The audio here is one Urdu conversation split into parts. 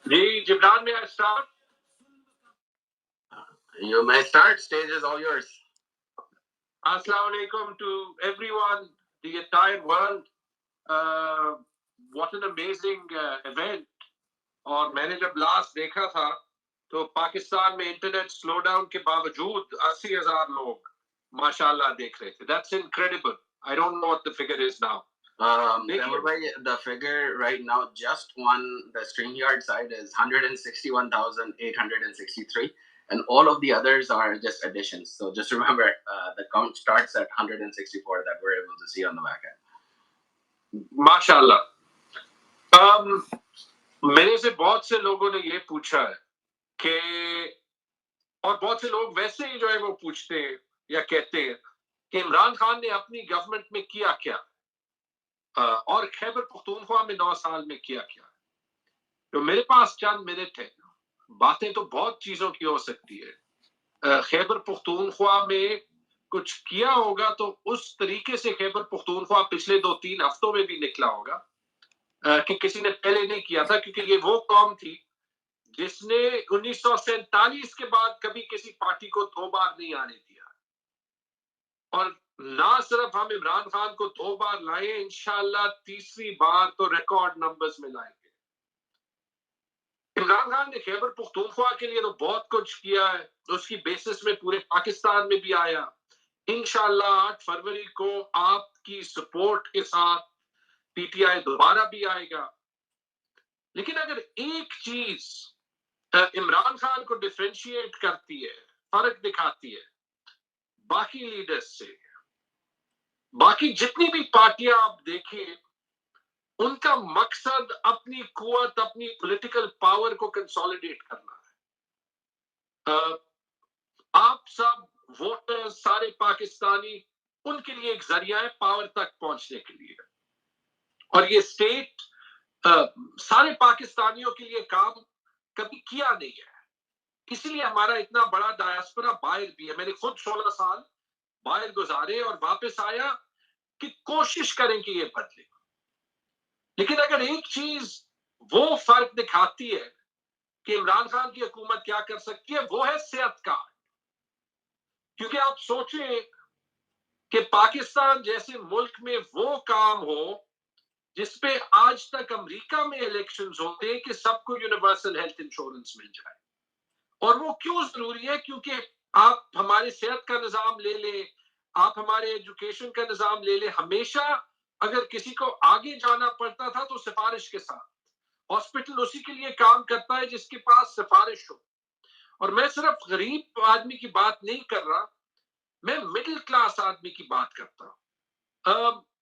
جی جبران میں start. You may start. Stage is all yours. Assalamu alaikum to everyone, the entire world. What an amazing event. اور میں نے جب لاسٹ دیکھا تھا تو پاکستان میں انٹرنیٹ سلو ڈاؤن کے باوجود 80,000 لوگ ماشاءاللہ دیکھ رہے تھے. That's incredible. I don't know what the figure is now. The figure right now, just on the StreamYard side, is 161,863, and all of the others are just additions. So just remember, the count starts at 164 that we're able to see on the back end. ماشاءاللہ. میرے سے بہت سے لوگوں نے یہ پوچھا ہے کہ، اور بہت سے لوگ ویسے ہی جو ہے وہ پوچھتے ہیں یا کہتے ہیں کہ عمران خان نے اپنی گورنمنٹ میں کیا کیا اور خیبر پختونخوا میں 9 سال میں کیا کیا. تو میرے پاس چند منٹ ہے. باتیں تو بہت چیزوں کی ہو سکتی ہے. خیبر پختونخوا میں کچھ کیا ہوگا تو اس طریقے سے خیبر پختونخوا پچھلے 2-3 ہفتوں میں بھی نکلا ہوگا کہ کسی نے پہلے نہیں کیا تھا، کیونکہ یہ وہ قوم تھی جس نے 1947 کے بعد کبھی کسی پارٹی کو 2 بار نہیں آنے دیا. اور نہ صرف ہم عمران خان کو 2 بار لائے، انشاءاللہ تیسری بار تو ریکارڈ نمبرز میں لائیں گے. عمران خان نے خیبر پختونخوا کے لیے تو بہت کچھ کیا ہے. اس کی بیسس میں پورے پاکستان میں بھی آیا. انشاءاللہ 8 فروری کو آپ کی سپورٹ کے ساتھ پی ٹی آئی دوبارہ بھی آئے گا. لیکن اگر ایک چیز عمران خان کو ڈیفرینشیٹ کرتی ہے، فرق دکھاتی ہے باقی لیڈرز سے، باقی جتنی بھی پارٹیاں آپ دیکھیں ان کا مقصد اپنی قوت، اپنی پولیٹیکل پاور کو کنسولیڈیٹ کرنا ہے. آپ سب ووٹر، سارے پاکستانی، ان کے لیے ایک ذریعہ ہے پاور تک پہنچنے کے لیے. اور یہ اسٹیٹ سارے پاکستانیوں کے لیے کام کبھی کیا نہیں ہے. اسی لیے ہمارا اتنا بڑا ڈایاسپورا باہر بھی ہے. میں نے خود 16 سال باہر گزارے اور واپس آیا کہ کوشش کریں کہ یہ بدلے. لیکن اگر ایک چیز وہ فرق دکھاتی ہے کہ عمران خان کی حکومت کیا کر سکتی ہے، وہ ہے صحت کارڈ. کیونکہ آپ سوچیں کہ پاکستان جیسے ملک میں وہ کام ہو جس پہ آج تک امریکہ میں الیکشنز ہوتے ہیں کہ سب کو یونیورسل ہیلتھ انشورنس مل جائے. اور وہ کیوں ضروری ہے؟ کیونکہ آپ ہمارے صحت کا نظام لے لیں، آپ ہمارے ایجوکیشن کا نظام لے لیں، ہمیشہ اگر کسی کو آگے جانا پڑتا تھا تو سفارش کے ساتھ. ہاسپٹل اسی کے لیے کام کرتا ہے جس کے پاس سفارش ہو. اور میں صرف غریب آدمی کی بات نہیں کر رہا، میں مڈل کلاس آدمی کی بات کرتا ہوں،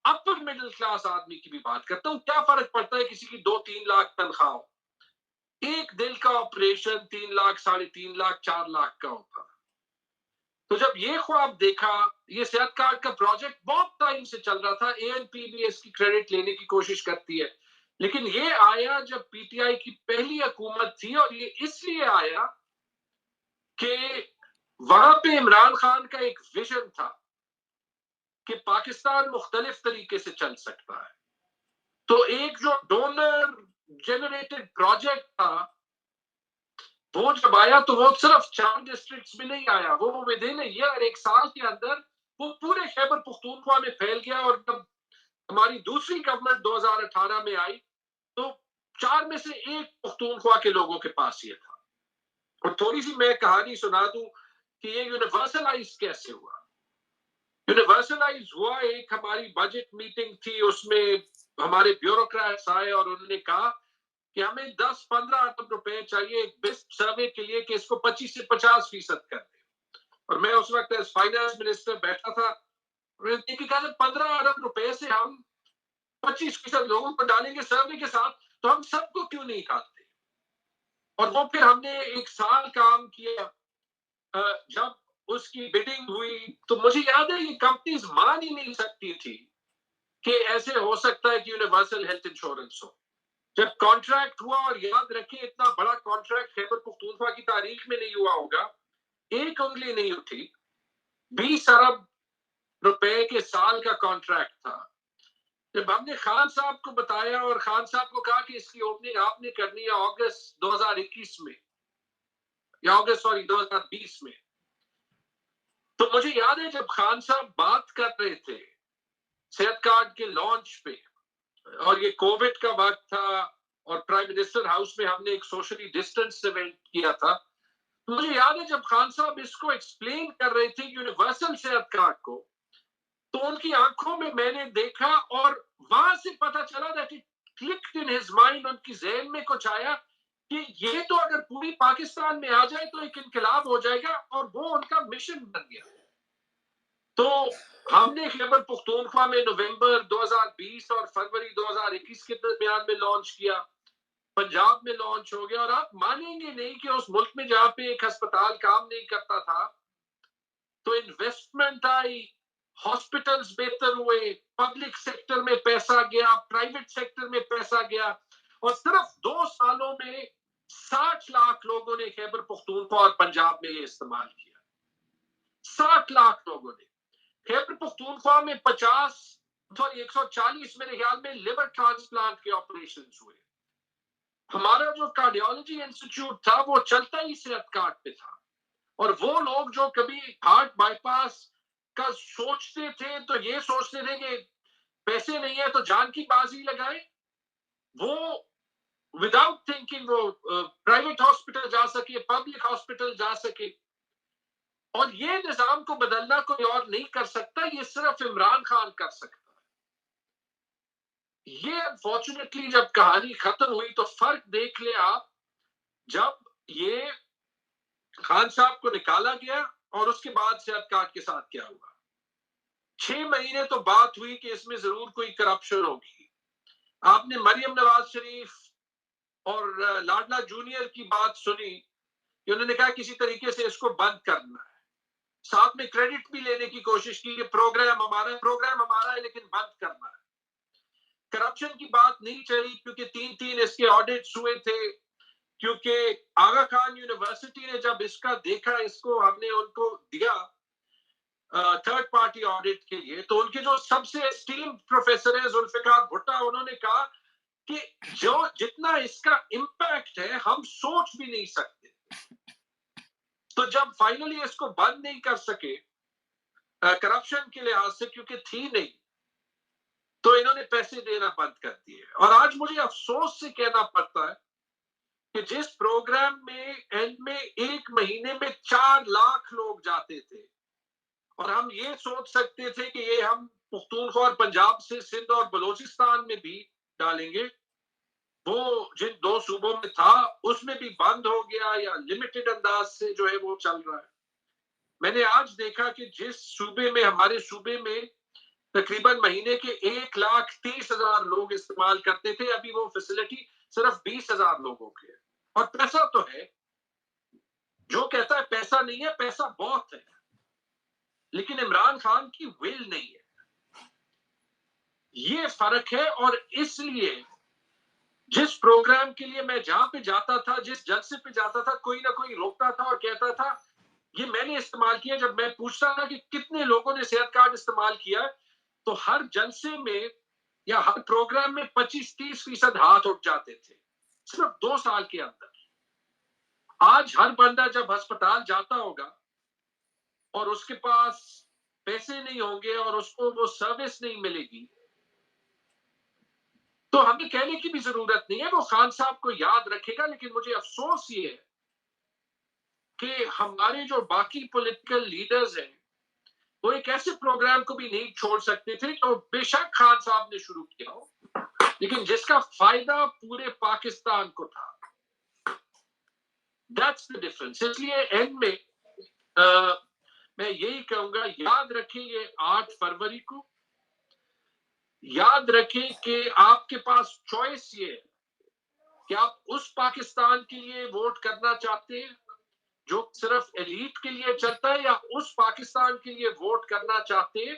اپر مڈل کلاس آدمی کی بھی بات کرتا ہوں. کیا فرق پڑتا ہے کسی کی 2-3 لاکھ تنخواہ ہو؟ ایک دل کا آپریشن 3 لاکھ، 3.5 لاکھ، 4 لاکھ کا ہوتا. تو جب یہ خواب دیکھا، یہ صحت کارڈ کا پروجیکٹ بہت ٹائم سے چل رہا تھا. اے این پی بھی اس کی کریڈٹ لینے کی کوشش کرتی ہے، لیکن یہ آیا جب پی ٹی آئی کی پہلی حکومت تھی. اور یہ اس لیے آیا کہ وہاں پہ عمران خان کا ایک ویژن تھا کہ پاکستان مختلف طریقے سے چل سکتا ہے. تو ایک جو ڈونر جنریٹڈ پروجیکٹ تھا وہ جب آیا تو وہ صرف 4 ڈسٹرکٹس میں نہیں آیا، وہ ودین ایئر، 1 سال کے اندر وہ پورے خیبر پختونخوا میں پھیل گیا. اور جب ہماری دوسری گورنمنٹ 2018 میں آئی تو 4 میں سے 1 پختونخوا کے لوگوں کے پاس یہ تھا. اور تھوڑی سی میں کہانی سنا دوں کہ یہ یونیورسلائز کیسے ہوا. یونیورسلائز ہوا، ایک ہماری بجٹ میٹنگ تھی، اس میں ہمارے بیوروکریٹس آئے اور انہوں نے کہا کہ ہمیں 10-15 ارب روپے چاہیے ایک بیسٹ سروے کے لیے کہ اس کو 25 سے 50% کر دیں. اور میں اس وقت ایز فائنانس منسٹر بیٹھا تھا. 15 ارب روپے سے ہم 25% لوگوں کو ڈالیں گے سروے کے ساتھ، تو ہم سب کو کیوں نہیں ڈالتے؟ اور وہ پھر ہم نے 1 سال کام کیا. جب اس کی بڈنگ ہوئی تو مجھے یاد ہے یہ کمپنیز مان ہی نہیں سکتی تھی کہ ایسے ہو سکتا ہے کہ یونیورسل ہیلتھ انشورنس ہو. جب کانٹریکٹ ہوا، اور یاد رکھیں اتنا بڑا کانٹریکٹ خیبر پختونخوا کی تاریخ میں نہیں ہوا ہوگا، ایک انگلی نہیں اٹھی. 20 ارب روپے کے سال کا کانٹریکٹ تھا. جب ہم نے خان صاحب کو بتایا اور خان صاحب کو کہا کہ اس کی اوپننگ آپ نے کرنی ہے اگست 2021 میں یا اگست 2020 میں، تو مجھے یاد ہے جب خان صاحب بات کر رہے تھے صحت کارڈ کے لانچ پہ، اور یہ کووڈ کا وقت تھا اور پرائم منسٹر ہاؤس میں ہم نے ایک سوشلی ڈسٹینس ایونٹ کیا تھا، مجھے یاد ہے جب خان صاحب اس کو ایکسپلین کر رہے تھے یونیورسل صحت کارڈ کو، تو ان کی آنکھوں میں نے دیکھا اور وہاں سے پتا چلا that it clicked in his mind، ان کی ذہن میں کچھ آیا کہ یہ تو اگر پوری پاکستان میں آ جائے تو ایک انقلاب ہو جائے گا، اور وہ ان کا مشن بن گیا۔ تو ہم نے خیبر پختونخوا میں نومبر 2020 اور فروری 2021 کے درمیان میں لانچ کیا، پنجاب میں لانچ ہو گیا، اور آپ مانیں گے نہیں کہ اس ملک میں جہاں پہ ایک ہسپتال کام نہیں کرتا تھا تو انویسٹمنٹ آئی، ہاسپٹلز بہتر ہوئے، پبلک سیکٹر میں پیسہ گیا، پرائیویٹ سیکٹر میں پیسہ گیا، اور صرف 2 سالوں میں 60 لاکھ لوگوں نے خیبر پختونخوا اور پنجاب میں یہ استعمال کیا۔ 60 لاکھ لوگوں نے خیبر پختونخوا میں 140 میرے خیال میں لیور ٹرانسپلانٹ کے آپریشنز ہوئے۔ ہمارا جو کارڈیولوجی انسٹیٹیوٹ تھا وہ چلتا ہی صحت کارڈ پہ تھا، اور وہ لوگ جو کبھی ہارٹ بائی پاس کا سوچتے تھے تو یہ سوچتے تھے کہ پیسے نہیں ہے تو جان کی بازی لگائے، وہ وداؤٹ تھنکنگ وہ پرائیویٹ ہاسپٹل جا سکے، پبلک ہاسپٹل جا سکے، اور یہ نظام کو بدلنا کوئی اور نہیں کر سکتا، یہ صرف عمران خان کر سکتا۔ یہ انفارچونیٹلی جب کہانی ختم ہوئی تو فرق دیکھ لے آپ، جب یہ خان صاحب کو نکالا گیا اور اس کے بعد صحت کارڈ کے ساتھ کیا ہوا۔ 6 مہینے تو بات ہوئی کہ اس میں ضرور کوئی کرپشن ہوگی۔ آپ نے مریم نواز شریف اور لاڈلا جونیئر کی بات سنی کہ انہوں نے کہا کسی طریقے سے اس کو بند کرنا ہے، ساتھ میں کریڈٹ بھی لینے کی کوشش کی کہ پروگرام ہمارا ہے لیکن بند کرنا ہے۔ کرپشن کی بات نہیں چلی کیونکہ 3 اس کے آڈٹس ہوئے تھے، کیونکہ آغا خان یونیورسٹی نے جب اس کا دیکھا، اس کو ہم نے ان کو دیا تھرڈ پارٹی آڈٹ کے لیے، تو ان کے جو سب سے اسٹیم پروفیسر ہیں ذوالفقار بھٹا، انہوں نے کہا کہ جو جتنا اس کا امپیکٹ ہے ہم سوچ بھی نہیں سکتے۔ تو جب فائنلی اس کو بند نہیں کر سکے کرپشن کے لحاظ سے کیونکہ تھی نہیں، تو انہوں نے پیسے دینا بند کر دیے۔ اور آج مجھے افسوس سے کہنا پڑتا ہے کہ جس پروگرام میں اینڈ میں 1 مہینے میں 4 لاکھ لوگ جاتے تھے، اور ہم یہ سوچ سکتے تھے کہ یہ ہم پختونخوا اور پنجاب سے سندھ اور بلوچستان میں بھی ڈالیں گے، وہ جن 2 صوبوں میں تھا اس میں بھی بند ہو گیا یا لمیٹڈ انداز سے جو ہے وہ چل رہا ہے۔ میں نے آج دیکھا کہ جس صوبے میں، ہمارے صوبے میں تقریباً مہینے کے 1,30,000 لوگ استعمال کرتے تھے، ابھی وہ فیسلٹی صرف 20,000 لوگوں کے ہے۔ اور پیسہ تو ہے، جو کہتا ہے پیسہ نہیں ہے، پیسہ بہت ہے، لیکن عمران خان کی ول نہیں ہے، یہ فرق ہے۔ اور اس لیے جس پروگرام کے لیے میں جہاں پہ جاتا تھا، جس جلسے پہ جاتا تھا، کوئی نہ کوئی روکتا تھا اور کہتا تھا یہ میں نے استعمال کیا۔ جب میں پوچھتا تھا کہ کتنے لوگوں نے صحت کارڈ استعمال کیا، تو ہر جلسے میں یا ہر پروگرام میں 25-30% ہاتھ اٹھ جاتے تھے، صرف 2 سال کے اندر۔ آج ہر بندہ جب ہسپتال جاتا ہوگا اور اس کے پاس پیسے نہیں ہوں گے اور اس کو وہ سروس نہیں ملے گی، تو ہمیں کہنے کی بھی ضرورت نہیں ہے، وہ خان صاحب کو یاد رکھے گا۔ لیکن مجھے افسوس یہ ہے کہ ہمارے جو باقی پولیٹیکل لیڈرز ہیں وہ ایک ایسے پروگرام کو بھی نہیں چھوڑ سکتے تھے جو بے شک خان صاحب نے شروع کیا ہو، لیکن جس کا فائدہ پورے پاکستان کو تھا۔ That's the difference۔ اس لیے اینڈ میں میں یہی کہوں گا، یاد رکھیں یہ 8 فروری کو، یاد رکھیں کہ آپ کے پاس چوائس یہ ہے کہ آپ اس پاکستان کے لیے ووٹ کرنا چاہتے ہیں جو صرف ایلیٹ کے لیے چلتا ہے، یا اس پاکستان کے لیے ووٹ کرنا چاہتے ہیں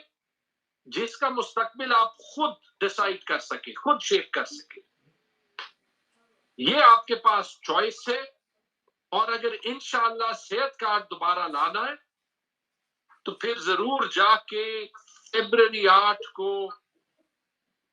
جس کا مستقبل آپ خود ڈیسائیڈ کر سکے، خود شیپ کر سکے۔ یہ آپ کے پاس چوائس ہے۔ اور اگر انشاءاللہ صحت کارڈ دوبارہ لانا ہے تو پھر ضرور جا کے فیبرری 8 کو